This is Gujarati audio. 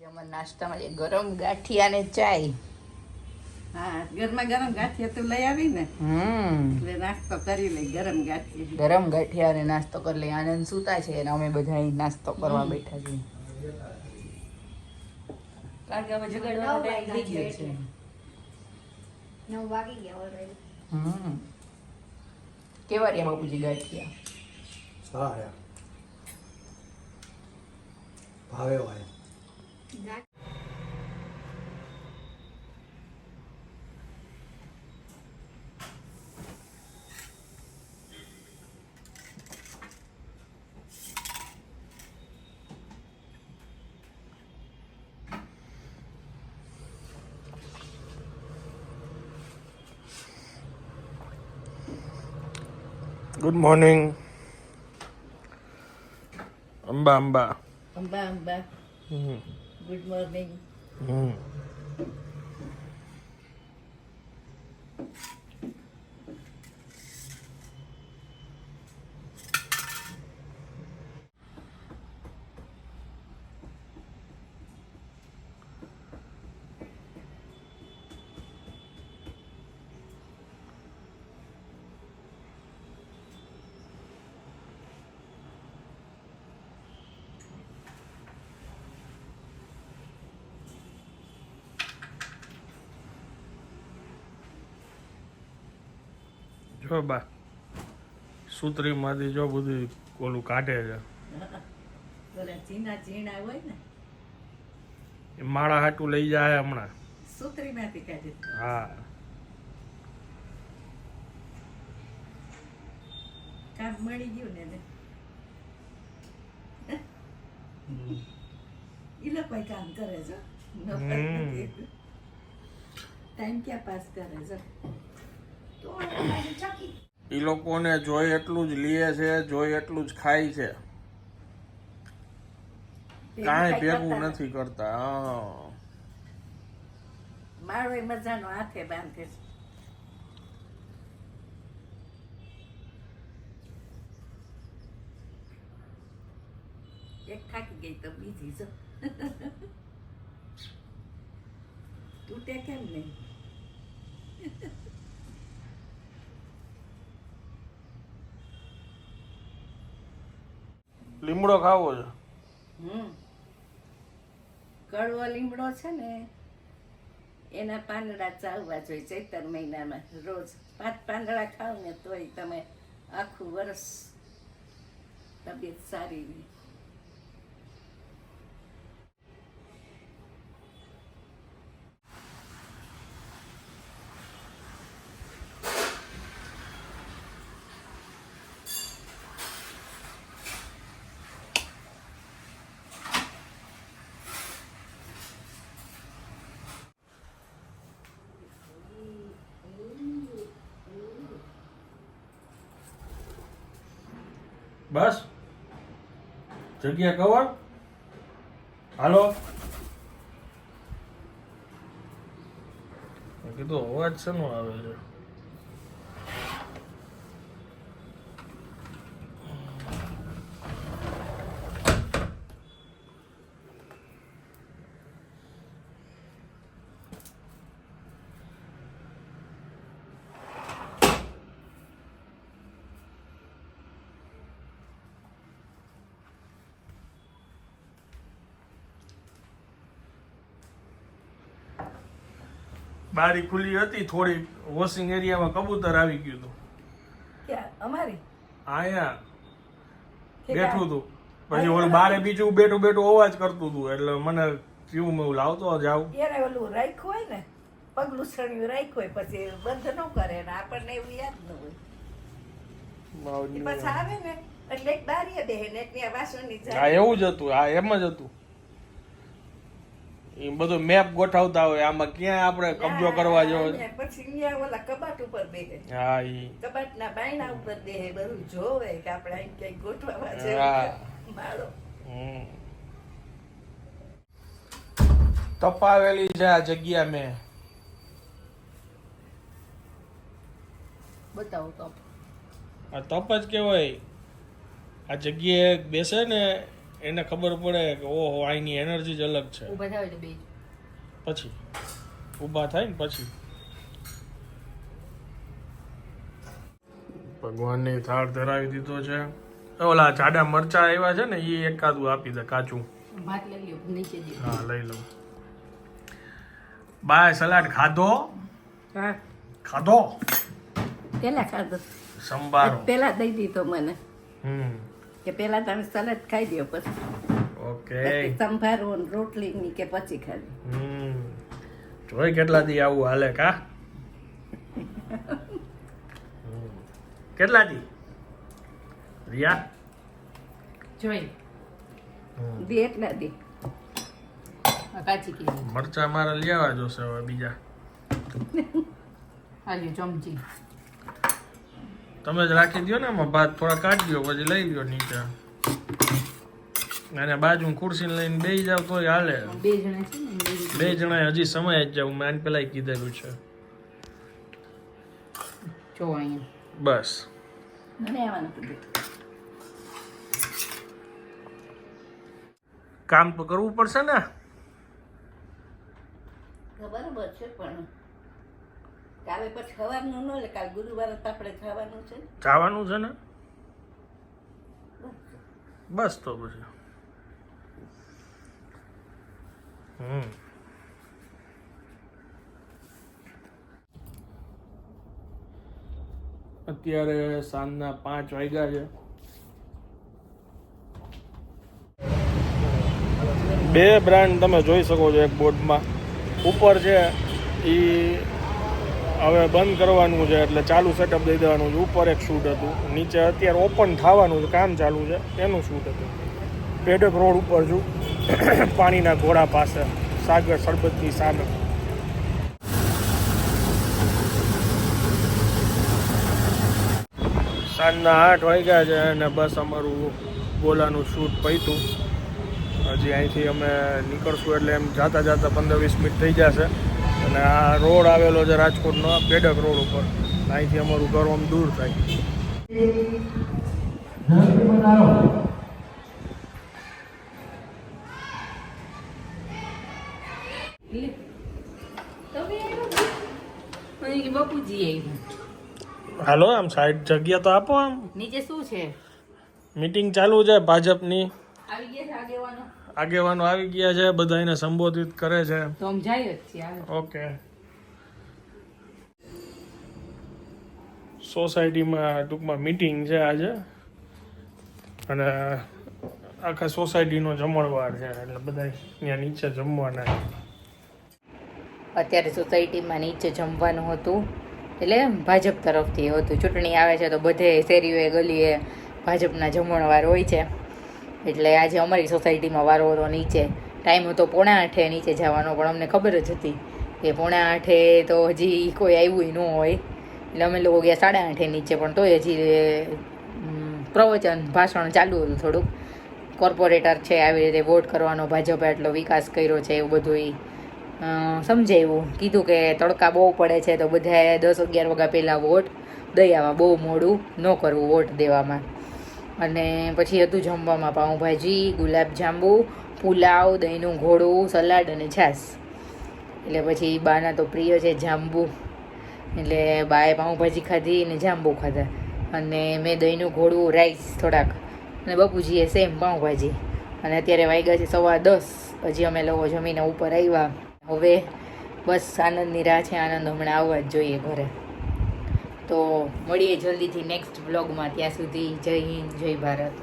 અમારા નાસ્તામાં જે ગરમ ગાંઠિયા ને ચાય. હા, ગરમા ગરમ ગાંઠિયા તો લઈ આવી ને એટલે નાસ્તો કરી લઈ. ગરમ ગાંઠિયા ને નાસ્તો કરી લઈએ. આનંદ સુતા છે અને અમે બધા અહીં નાસ્તો કરવા બેઠા છીએ. કારણ કે હવે જગાડવાનો ટાઈમ થઈ ગયો છે. 9 વાગી ગયા ઓલરેડી. કેવા રહ્યા બાપુજી ગાંઠિયા? સારા ભાવે હોય. Good morning. Amba Amba. Amba Amba. Good morning. જો બા સૂત્રીમાંથી જો બધું ઓલું કાઢે છે. ઓલા ચીના ચીણા હોય ને એ માળા હાટું લઈ જાય હમણાં. સુતરીમાંથી કાઢી. હા, કામ મળી ગયું ને એ લોકો કામ કરે છે. ટાઈમ ક્યાં પાસ કરે છે. એ લોકોને જોઈ એટલું જ લે છે, જોઈ એટલું જ ખાય છે, કાંઈ ભેગું નથી કરતા. હા, મારો મજાનો હાથે બાંધે છે. એક થાકી ગઈ તો બીજી છે. તૂટે કેમ નહીં? લીમડો ખાવો છે. કડવો લીમડો છે ને એના પાંદડા ચાવવા જોઈએ ચૈતર મહિનામાં. રોજ 5 પાંદડા ખાવ ને તોય તમે આખું વર્ષ તબિયત સારી રહે. બસ જગ્યા કવર. હાલો, કીધું અવાજ શેનો આવે છે? બારી ખુલ્લી હતી થોડી, વોશિંગ એરિયામાં કબૂતર આવી ગયું હતું. ક્યાં? અમારી અહીંયા બેઠું હતું, પછી ઓલું બારે બીજું બેઠું બેઠું અવાજ કરતું હતું એટલે મને થયું મેં લાવતો જાઉં. ત્યારે ઓલું રાખ્યું હોય ને પગલું સણિયું રાખ્યું હોય પછી બંધ ન કરે ને આપણને એવું યાદ ન હોય. એ પછી આવે ને એટલે એક બારીએ બેહે ને ત્યાં વાસણની હા એવું જ હતું. હા એમ જ હતું. એ બધું મેપ ગોઠવતા હોય આમાં ક્યાં આપણે કબજો કરવા જેવો. પછી અહીંયા ઓલા કબાટ ઉપર બેહે. હા ઈ કબાટના બાયણા ઉપર બેહે બધું જોવે કે આપણે અહીં ક્યાંય ગોઠવવા છે માળો. તપાવેલી છે આ જગ્યા મેં. બતાવો તો. આ તપ જ કહેવાય. આ જગ્યાએ બેસે ને એને ખબર પડે કે ઓહો આની એનર્જી જ અલગ છે. ઊભા થાવ એટલે બે પછી ઊભા થાય ને પછી ભગવાનને થાળ ધરાવી દીધો છે. ઓલા જાડા મરચા આવ્યા છે ને એ એકાદું આપી દે કાચું. ભાત લઈ લ્યો નીચે દે. હા લઈ લઉં. બાય સલાડ ખાધો હા ખાધો પેલા ખાધો સંભારો. પેલા દઈ દીધો મને હમ કે પેલા તમે સલાડ ખાઈ દો પછી ઓકે. સંભારો ને રોટલી ની કે પછી ખાધી. જોઈ કેટલા દી આવું હાલે કા. કેટલા દી રિયા જોઈ દે એટલા દે આ કાચી કેરી મરચા મારે લેવા જોશે હવે બીજા. આલ્યો ચમચી. તમે જ રાખી દો ને એમાં ભાત થોડા કાઢી દો પછી લઈ લો નીચે અને બાજુ ખુરશી લઈને બેસી જાવ તોય હાલે. બે જણા છે ને બે જણા હજી સમય જ જાવ. મેં પેલા કીધેલું છે. જો અહીંયા બસ મને આવવાનું કીધું. કામ તો કરવું પડશે ને. બરાબર છે પણ કાલે પછી ખવાનું ન લે. કાલ ગુરુવારે તો આપણે ખાવાનું છે. જવાનું છે ને બસ તો પછી અત્યારે સાંજના 5 વાગ્યા છે. બે બ્રાન્ડ તમે જોઈ શકો છો એક બોર્ડમાં. ઉપર છે એ હવે બંધ કરવાનું છે એટલે ચાલુ સેટઅપ દઈ દેવાનું છે. ઉપર એક શૂટ હતું, નીચે અત્યારે ઓપન થવાનું છે, કામ ચાલુ છે એનું શૂટ હતું. પેડક રોડ ઉપર છું, પાણીના ઘોડા પાસે, સાગર સરબતની સામે. સાંજના 8 વાગ્યા છે અને બસ અમારું ગોલાનું શૂટ પત્યું. હજી અહીંથી અમે નીકળશું એટલે એમ જાતા 15-20 મિનિટ થઈ જશે. અને આ રોડ આવેલો છે રાજકોટનો પેડક રોડ ઉપર. અહીંથી અમારું ઘર આમ દૂર થાય. બાપુજી હાલો આમ સાઈડ જગ્યા તો આપો. આમ નીચે શું છે? મીટિંગ ચાલુ છે ભાજપની. આવી ગયા છે આગેવાનો. આગેવાનો આવી ગયા છે, બધા એને સંબોધિત કરે છે. તો આમ જાય જ છે. ઓકે. સોસાયટીમાં ટૂંકમાં મીટિંગ છે આજે અને આખા સોસાયટીનો જમણવાર છે એટલે બધા ત્યાં નીચે જમવાના. અત્યારે સોસાયટીમાં નીચે જમવાનું હતું એટલે ભાજપ તરફથી હતું. ચૂંટણી આવે છે તો બધે શેરીઓએ ગલીએ ભાજપના જમણવાર હોય છે. એટલે આજે અમારી સોસાયટીમાં વારો હતો નીચે. ટાઈમ હતો 7:45 નીચે જવાનો, પણ અમને ખબર જ હતી કે 7:45 તો હજી કોઈ આવ્યું ન હોય. એટલે અમે લોકો ગયા 8:30 નીચે, પણ તોય હજી પ્રવચન ભાષણ ચાલુ હતું થોડુંક. કોર્પોરેટર છે આવી રીતે વોટ કરવાનો, ભાજપે એટલો વિકાસ કર્યો છે એવું બધું સમજાવ્યું. કીધું કે તડકા બહુ પડે છે તો બધાએ 10-11 વાગ્યા પહેલાં વોટ દઈ આવવા, બહુ મોડું ન કરવું વોટ દેવામાં. અને પછી હતું જમવામાં પાઉંભાજી, ગુલાબજાંબુ, પુલાવ, દહીંનું ઘોડું, સલાડ અને છાશ. એટલે પછી બાના તો પ્રિય છે જાંબુ, એટલે બાએ પાઉંભાજી ખાધી અને જાંબુ ખાધા. અને મેં દહીંનું ઘોડું, રાઈસ થોડાક, અને બાપુજીએ સેમ પાઉંભાજી. અને અત્યારે વાગ્યા છે 10:15. હજી અમે લોકો જમીને ઉપર આવ્યા. હવે બસ આનંદની રાહ છે. આનંદ હમણાં આવવા જ જોઈએ ઘરે. તો મળીએ જલ્દીથી નેક્સ્ટ બ્લોગમાં. ત્યાં સુધી જય હિન્દ, જય ભારત.